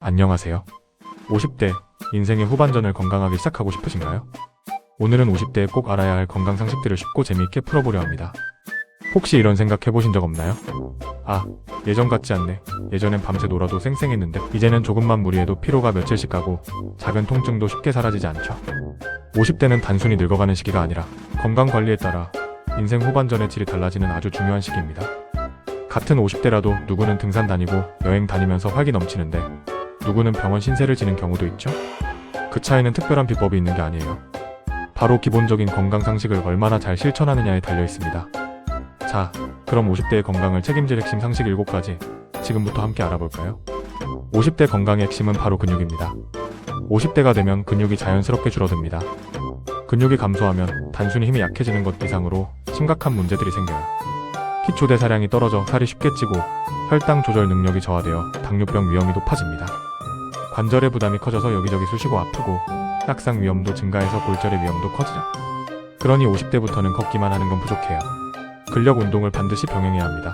안녕하세요. 50대, 인생의 후반전을 건강하게 시작하고 싶으신가요? 오늘은 50대에 꼭 알아야 할 건강 상식들을 쉽고 재미있게 풀어보려 합니다. 혹시 이런 생각 해보신 적 없나요? 아, 예전 같지 않네. 예전엔 밤새 놀아도 쌩쌩했는데 이제는 조금만 무리해도 피로가 며칠씩 가고 작은 통증도 쉽게 사라지지 않죠. 50대는 단순히 늙어가는 시기가 아니라 건강관리에 따라 인생 후반전의 질이 달라지는 아주 중요한 시기입니다. 같은 50대라도 누구는 등산 다니고 여행 다니면서 활기 넘치는데 누구는 병원 신세를 지는 경우도 있죠. 그 차이는 특별한 비법이 있는 게 아니에요. 바로 기본적인 건강 상식을 얼마나 잘 실천하느냐에 달려 있습니다. 자, 그럼 50대의 건강을 책임질 핵심 상식 7가지 지금부터 함께 알아볼까요? 50대 건강의 핵심은 바로 근육입니다. 50대가 되면 근육이 자연스럽게 줄어듭니다. 근육이 감소하면 단순히 힘이 약해지는 것 이상으로 심각한 문제들이 생겨요. 기초대사량이 떨어져 살이 쉽게 찌고 혈당 조절 능력이 저하되어 당뇨병 위험이 높아집니다. 관절의 부담이 커져서 여기저기 쑤시고 아프고 낙상 위험도 증가해서 골절의 위험도 커지죠. 그러니 50대부터는 걷기만 하는 건 부족해요. 근력 운동을 반드시 병행해야 합니다.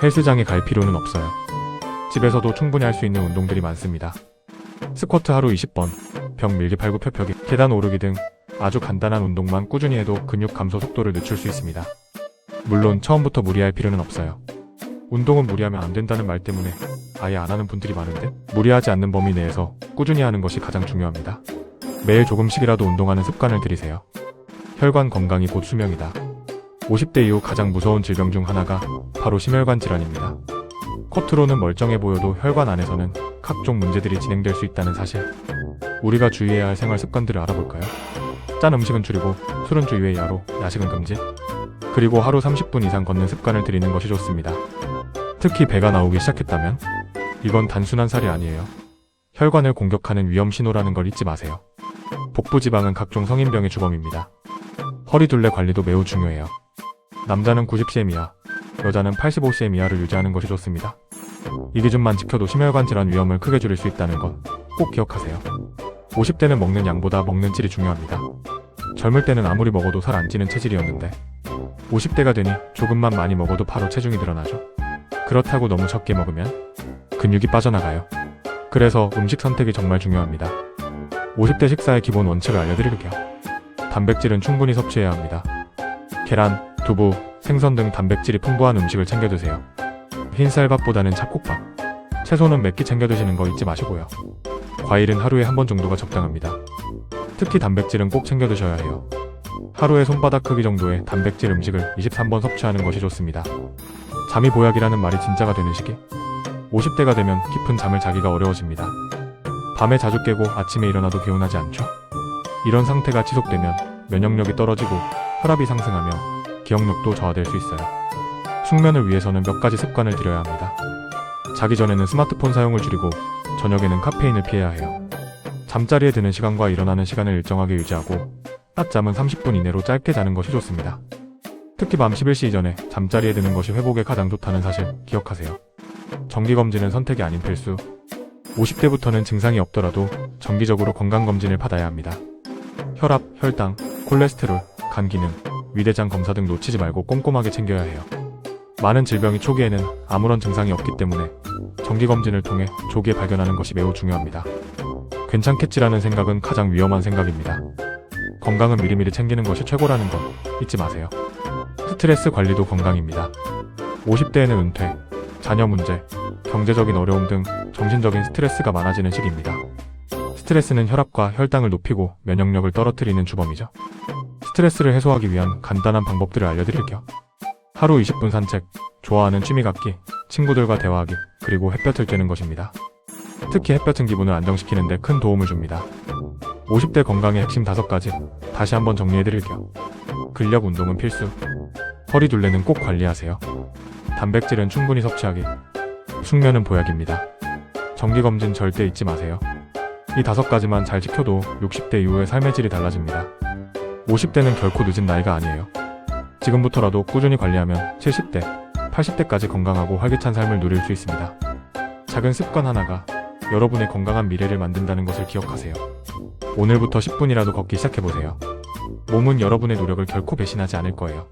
헬스장에 갈 필요는 없어요. 집에서도 충분히 할 수 있는 운동들이 많습니다. 스쿼트 하루 20번, 벽 밀기 팔굽 펴펴기, 계단 오르기 등 아주 간단한 운동만 꾸준히 해도 근육 감소 속도를 늦출 수 있습니다. 물론 처음부터 무리할 필요는 없어요. 운동은 무리하면 안 된다는 말 때문에 아예 안 하는 분들이 많은데 무리하지 않는 범위 내에서 꾸준히 하는 것이 가장 중요합니다. 매일 조금씩이라도 운동하는 습관을 들이세요. 혈관 건강이 곧 수명이다. 50대 이후 가장 무서운 질병 중 하나가 바로 심혈관 질환입니다. 겉으로는 멀쩡해 보여도 혈관 안에서는 각종 문제들이 진행될 수 있다는 사실. 우리가 주의해야 할 생활 습관들을 알아볼까요? 짠 음식은 줄이고 술은 주의의 야로, 야식은 금지. 그리고 하루 30분 이상 걷는 습관을 들이는 것이 좋습니다. 특히 배가 나오기 시작했다면 이건 단순한 살이 아니에요. 혈관을 공격하는 위험 신호라는 걸 잊지 마세요. 복부 지방은 각종 성인병의 주범입니다. 허리 둘레 관리도 매우 중요해요. 남자는 90cm 이하, 여자는 85cm 이하를 유지하는 것이 좋습니다. 이 기준만 지켜도 심혈관 질환 위험을 크게 줄일 수 있다는 것 꼭 기억하세요. 50대는 먹는 양보다 먹는 질이 중요합니다. 젊을 때는 아무리 먹어도 살 안 찌는 체질이었는데 50대가 되니 조금만 많이 먹어도 바로 체중이 늘어나죠. 그렇다고 너무 적게 먹으면 근육이 빠져나가요. 그래서 음식 선택이 정말 중요합니다. 50대 식사의 기본 원칙을 알려드릴게요. 단백질은 충분히 섭취해야 합니다. 계란, 두부, 생선 등 단백질이 풍부한 음식을 챙겨 드세요. 흰쌀밥보다는 잡곡밥, 채소는 몇 끼 챙겨 드시는 거 잊지 마시고요. 과일은 하루에 한 번 정도가 적당합니다. 특히 단백질은 꼭 챙겨 드셔야 해요. 하루에 손바닥 크기 정도의 단백질 음식을 23번 섭취하는 것이 좋습니다. 잠이 보약이라는 말이 진짜가 되는 시기? 50대가 되면 깊은 잠을 자기가 어려워집니다. 밤에 자주 깨고 아침에 일어나도 개운하지 않죠? 이런 상태가 지속되면 면역력이 떨어지고 혈압이 상승하며 기억력도 저하될 수 있어요. 숙면을 위해서는 몇 가지 습관을 들여야 합니다. 자기 전에는 스마트폰 사용을 줄이고 저녁에는 카페인을 피해야 해요. 잠자리에 드는 시간과 일어나는 시간을 일정하게 유지하고 낮잠은 30분 이내로 짧게 자는 것이 좋습니다. 특히 밤 11시 이전에 잠자리에 드는 것이 회복에 가장 좋다는 사실 기억하세요. 정기검진은 선택이 아닌 필수. 50대부터는 증상이 없더라도 정기적으로 건강검진을 받아야 합니다. 혈압, 혈당, 콜레스테롤, 간 기능, 위대장 검사 등 놓치지 말고 꼼꼼하게 챙겨야 해요. 많은 질병이 초기에는 아무런 증상이 없기 때문에 정기검진을 통해 조기에 발견하는 것이 매우 중요합니다. 괜찮겠지라는 생각은 가장 위험한 생각입니다. 건강은 미리미리 챙기는 것이 최고라는 것 잊지 마세요. 스트레스 관리도 건강입니다. 50대에는 은퇴, 자녀 문제, 경제적인 어려움 등 정신적인 스트레스가 많아지는 시기입니다. 스트레스는 혈압과 혈당을 높이고 면역력을 떨어뜨리는 주범이죠. 스트레스를 해소하기 위한 간단한 방법들을 알려드릴게요. 하루 20분 산책, 좋아하는 취미 갖기, 친구들과 대화하기, 그리고 햇볕을 쬐는 것입니다. 특히 햇볕은 기분을 안정시키는 데 큰 도움을 줍니다. 50대 건강의 핵심 5가지 다시 한번 정리해드릴게요. 근력 운동은 필수. 허리 둘레는 꼭 관리하세요. 단백질은 충분히 섭취하기. 숙면은 보약입니다. 정기검진 절대 잊지 마세요. 이 5가지만 잘 지켜도 60대 이후의 삶의 질이 달라집니다. 50대는 결코 늦은 나이가 아니에요. 지금부터라도 꾸준히 관리하면 70대, 80대까지 건강하고 활기찬 삶을 누릴 수 있습니다. 작은 습관 하나가 여러분의 건강한 미래를 만든다는 것을 기억하세요. 오늘부터 10분이라도 걷기 시작해보세요. 몸은 여러분의 노력을 결코 배신하지 않을 거예요.